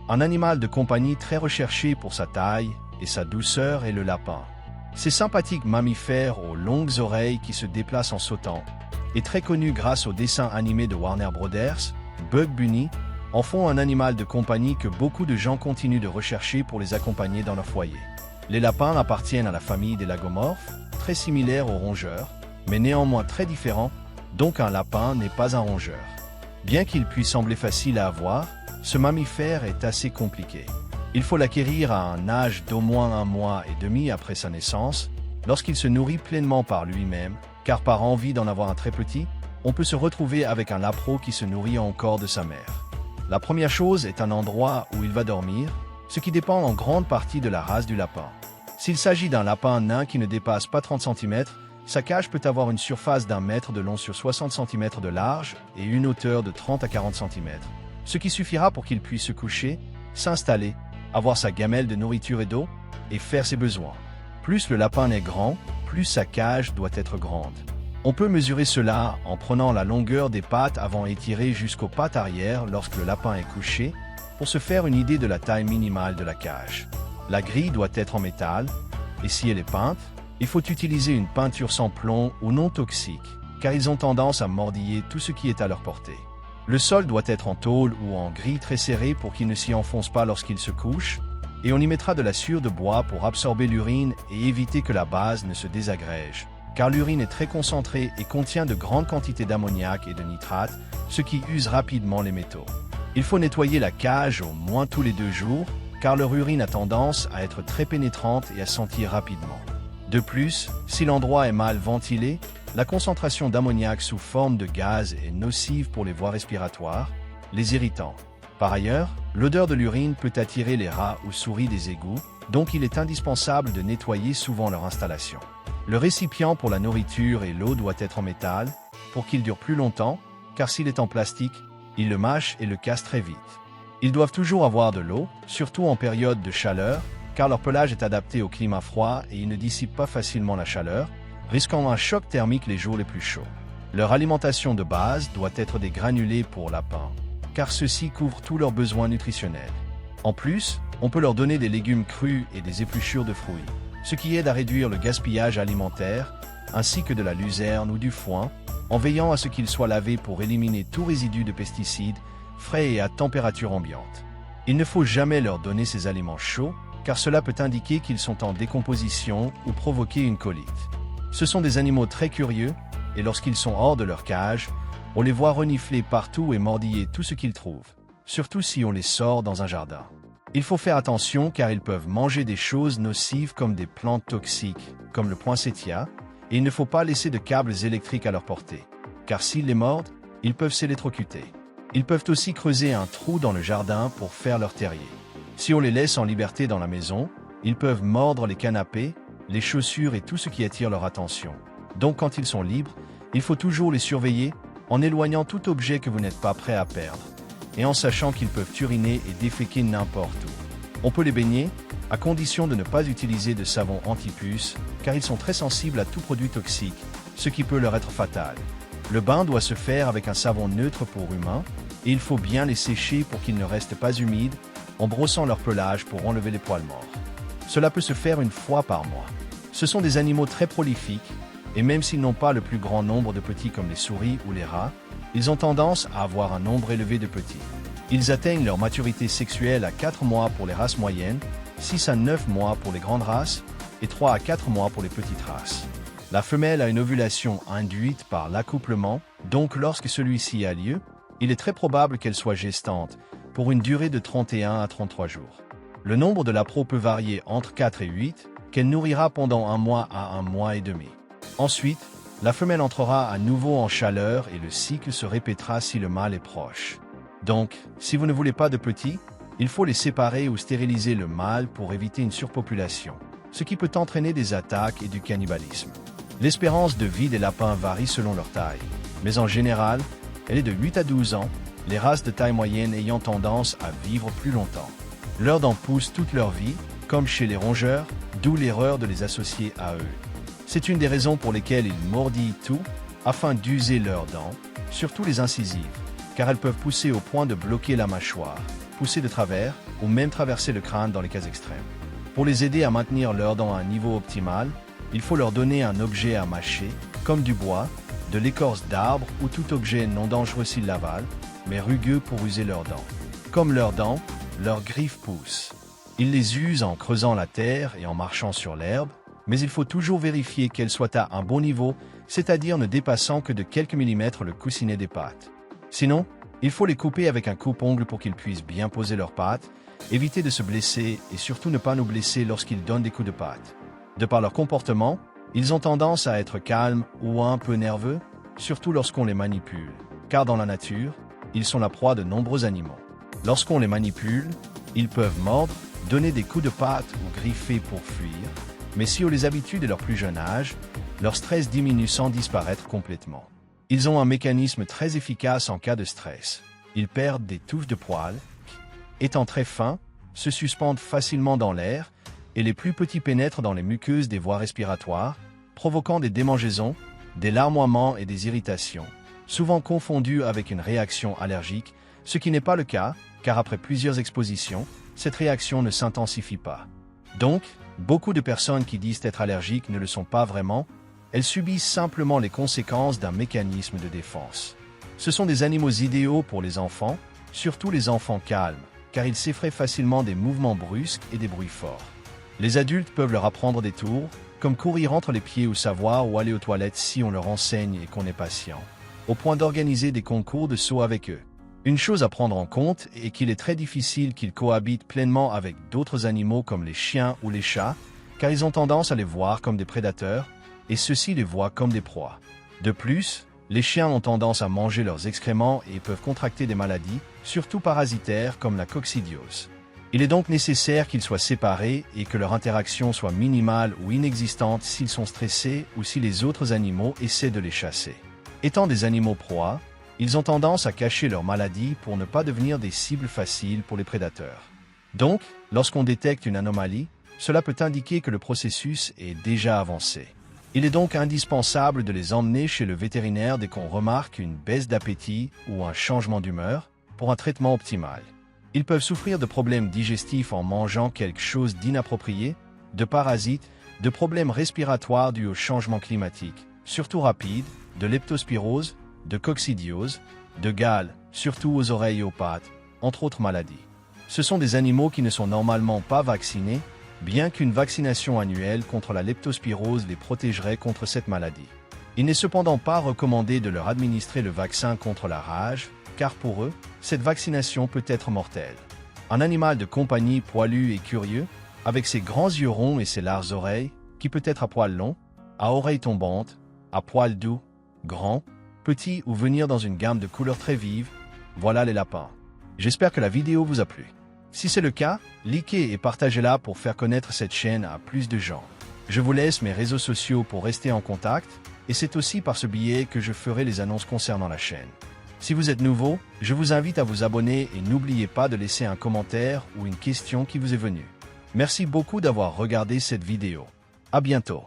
Un animal de compagnie très recherché pour sa taille et sa douceur est le lapin. Ces sympathiques mammifères aux longues oreilles qui se déplacent en sautant est très connu grâce aux dessins animés de Warner Brothers, Bugs Bunny, en font un animal de compagnie que beaucoup de gens continuent de rechercher pour les accompagner dans leur foyer. Les lapins appartiennent à la famille des lagomorphes, très similaires aux rongeurs, mais néanmoins très différents, donc un lapin n'est pas un rongeur. Bien qu'il puisse sembler facile à avoir, ce mammifère est assez compliqué. Il faut l'acquérir à un âge d'au moins 1 mois et demi après sa naissance, lorsqu'il se nourrit pleinement par lui-même, car par envie d'en avoir un très petit, on peut se retrouver avec un lapro qui se nourrit encore de sa mère. La première chose est un endroit où il va dormir, ce qui dépend en grande partie de la race du lapin. S'il s'agit d'un lapin nain qui ne dépasse pas 30 cm, sa cage peut avoir une surface d'1 mètre de long sur 60 cm de large et une hauteur de 30 à 40 cm, ce qui suffira pour qu'il puisse se coucher, s'installer, avoir sa gamelle de nourriture et d'eau, et faire ses besoins. Plus le lapin est grand, plus sa cage doit être grande. On peut mesurer cela en prenant la longueur des pattes avant étirées jusqu'aux pattes arrière lorsque le lapin est couché, pour se faire une idée de la taille minimale de la cage. La grille doit être en métal, et si elle est peinte, il faut utiliser une peinture sans plomb ou non toxique, car ils ont tendance à mordiller tout ce qui est à leur portée. Le sol doit être en tôle ou en grille très serré pour qu'il ne s'y enfonce pas lorsqu'il se couche, et on y mettra de la sciure de bois pour absorber l'urine et éviter que la base ne se désagrège, car l'urine est très concentrée et contient de grandes quantités d'ammoniac et de nitrate, ce qui use rapidement les métaux. Il faut nettoyer la cage au moins tous les 2 jours, car leur urine a tendance à être très pénétrante et à sentir rapidement. De plus, si l'endroit est mal ventilé, la concentration d'ammoniac sous forme de gaz est nocive pour les voies respiratoires, les irritants. Par ailleurs, l'odeur de l'urine peut attirer les rats ou souris des égouts, donc il est indispensable de nettoyer souvent leur installation. Le récipient pour la nourriture et l'eau doit être en métal, pour qu'il dure plus longtemps, car s'il est en plastique, il le mâche et le casse très vite. Ils doivent toujours avoir de l'eau, surtout en période de chaleur, car leur pelage est adapté au climat froid et ils ne dissipent pas facilement la chaleur, risquant un choc thermique les jours les plus chauds. Leur alimentation de base doit être des granulés pour lapins, car ceux-ci couvrent tous leurs besoins nutritionnels. En plus, on peut leur donner des légumes crus et des épluchures de fruits, ce qui aide à réduire le gaspillage alimentaire, ainsi que de la luzerne ou du foin, en veillant à ce qu'ils soient lavés pour éliminer tout résidu de pesticides, frais et à température ambiante. Il ne faut jamais leur donner ces aliments chauds, car cela peut indiquer qu'ils sont en décomposition ou provoquer une colite. Ce sont des animaux très curieux, et lorsqu'ils sont hors de leur cage, on les voit renifler partout et mordiller tout ce qu'ils trouvent, surtout si on les sort dans un jardin. Il faut faire attention car ils peuvent manger des choses nocives comme des plantes toxiques, comme le poinsettia, et il ne faut pas laisser de câbles électriques à leur portée, car s'ils les mordent, ils peuvent s'électrocuter. Ils peuvent aussi creuser un trou dans le jardin pour faire leur terrier. Si on les laisse en liberté dans la maison, ils peuvent mordre les canapés, les chaussures et tout ce qui attire leur attention. Donc quand ils sont libres, il faut toujours les surveiller en éloignant tout objet que vous n'êtes pas prêt à perdre, et en sachant qu'ils peuvent uriner et déféquer n'importe où. On peut les baigner, à condition de ne pas utiliser de savon anti-puce, car ils sont très sensibles à tout produit toxique, ce qui peut leur être fatal. Le bain doit se faire avec un savon neutre pour humains, et il faut bien les sécher pour qu'ils ne restent pas humides, en brossant leur pelage pour enlever les poils morts. Cela peut se faire 1 fois par mois. Ce sont des animaux très prolifiques, et même s'ils n'ont pas le plus grand nombre de petits comme les souris ou les rats, ils ont tendance à avoir un nombre élevé de petits. Ils atteignent leur maturité sexuelle à 4 mois pour les races moyennes, 6 à 9 mois pour les grandes races, et 3 à 4 mois pour les petites races. La femelle a une ovulation induite par l'accouplement, donc lorsque celui-ci a lieu, il est très probable qu'elle soit gestante, pour une durée de 31 à 33 jours. Le nombre de lapros peut varier entre 4 et 8, qu'elle nourrira pendant 1 mois à 1 mois et demi. Ensuite, la femelle entrera à nouveau en chaleur et le cycle se répétera si le mâle est proche. Donc, si vous ne voulez pas de petits, il faut les séparer ou stériliser le mâle pour éviter une surpopulation, ce qui peut entraîner des attaques et du cannibalisme. L'espérance de vie des lapins varie selon leur taille, mais en général, elle est de 8 à 12 ans, les races de taille moyenne ayant tendance à vivre plus longtemps. Leurs dents poussent toute leur vie, comme chez les rongeurs, d'où l'erreur de les associer à eux. C'est une des raisons pour lesquelles ils mordillent tout, afin d'user leurs dents, surtout les incisives, car elles peuvent pousser au point de bloquer la mâchoire, pousser de travers, ou même traverser le crâne dans les cas extrêmes. Pour les aider à maintenir leurs dents à un niveau optimal, il faut leur donner un objet à mâcher, comme du bois, de l'écorce d'arbre ou tout objet non dangereux s'ils l'avalent, mais rugueux pour user leurs dents. Comme leurs dents, leurs griffes poussent. Ils les usent en creusant la terre et en marchant sur l'herbe, mais il faut toujours vérifier qu'elles soient à un bon niveau, c'est-à-dire ne dépassant que de quelques millimètres le coussinet des pattes. Sinon, il faut les couper avec un coupe-ongle pour qu'ils puissent bien poser leurs pattes, éviter de se blesser et surtout ne pas nous blesser lorsqu'ils donnent des coups de patte. De par leur comportement, ils ont tendance à être calmes ou un peu nerveux, surtout lorsqu'on les manipule, car dans la nature, ils sont la proie de nombreux animaux. Lorsqu'on les manipule, ils peuvent mordre, donner des coups de patte ou griffer pour fuir, mais si on les habitue dès leur plus jeune âge, leur stress diminue sans disparaître complètement. Ils ont un mécanisme très efficace en cas de stress. Ils perdent des touffes de poils, étant très fins, se suspendent facilement dans l'air, et les plus petits pénètrent dans les muqueuses des voies respiratoires, provoquant des démangeaisons, des larmoiements et des irritations, souvent confondues avec une réaction allergique, ce qui n'est pas le cas, car après plusieurs expositions, cette réaction ne s'intensifie pas. Donc, beaucoup de personnes qui disent être allergiques ne le sont pas vraiment, elles subissent simplement les conséquences d'un mécanisme de défense. Ce sont des animaux idéaux pour les enfants, surtout les enfants calmes, car ils s'effraient facilement des mouvements brusques et des bruits forts. Les adultes peuvent leur apprendre des tours, comme courir entre les pieds ou savoir où aller aux toilettes si on leur enseigne et qu'on est patient, au point d'organiser des concours de saut avec eux. Une chose à prendre en compte est qu'il est très difficile qu'ils cohabitent pleinement avec d'autres animaux comme les chiens ou les chats, car ils ont tendance à les voir comme des prédateurs, et ceux-ci les voient comme des proies. De plus, les chiens ont tendance à manger leurs excréments et peuvent contracter des maladies, surtout parasitaires comme la coccidiose. Il est donc nécessaire qu'ils soient séparés et que leur interaction soit minimale ou inexistante s'ils sont stressés ou si les autres animaux essaient de les chasser. Étant des animaux proies, ils ont tendance à cacher leurs maladies pour ne pas devenir des cibles faciles pour les prédateurs. Donc, lorsqu'on détecte une anomalie, cela peut indiquer que le processus est déjà avancé. Il est donc indispensable de les emmener chez le vétérinaire dès qu'on remarque une baisse d'appétit ou un changement d'humeur pour un traitement optimal. Ils peuvent souffrir de problèmes digestifs en mangeant quelque chose d'inapproprié, de parasites, de problèmes respiratoires dus au changement climatique, surtout rapide, de leptospirose, de coccidiose, de gale, surtout aux oreilles et aux pattes, entre autres maladies. Ce sont des animaux qui ne sont normalement pas vaccinés, bien qu'une vaccination annuelle contre la leptospirose les protégerait contre cette maladie. Il n'est cependant pas recommandé de leur administrer le vaccin contre la rage, car pour eux, cette vaccination peut être mortelle. Un animal de compagnie poilu et curieux, avec ses grands yeux ronds et ses larges oreilles, qui peut être à poils longs, à oreilles tombantes, à poils doux, grands, petits ou venir dans une gamme de couleurs très vives, voilà les lapins. J'espère que la vidéo vous a plu. Si c'est le cas, likez et partagez-la pour faire connaître cette chaîne à plus de gens. Je vous laisse mes réseaux sociaux pour rester en contact, et c'est aussi par ce biais que je ferai les annonces concernant la chaîne. Si vous êtes nouveau, je vous invite à vous abonner et n'oubliez pas de laisser un commentaire ou une question qui vous est venue. Merci beaucoup d'avoir regardé cette vidéo. À bientôt.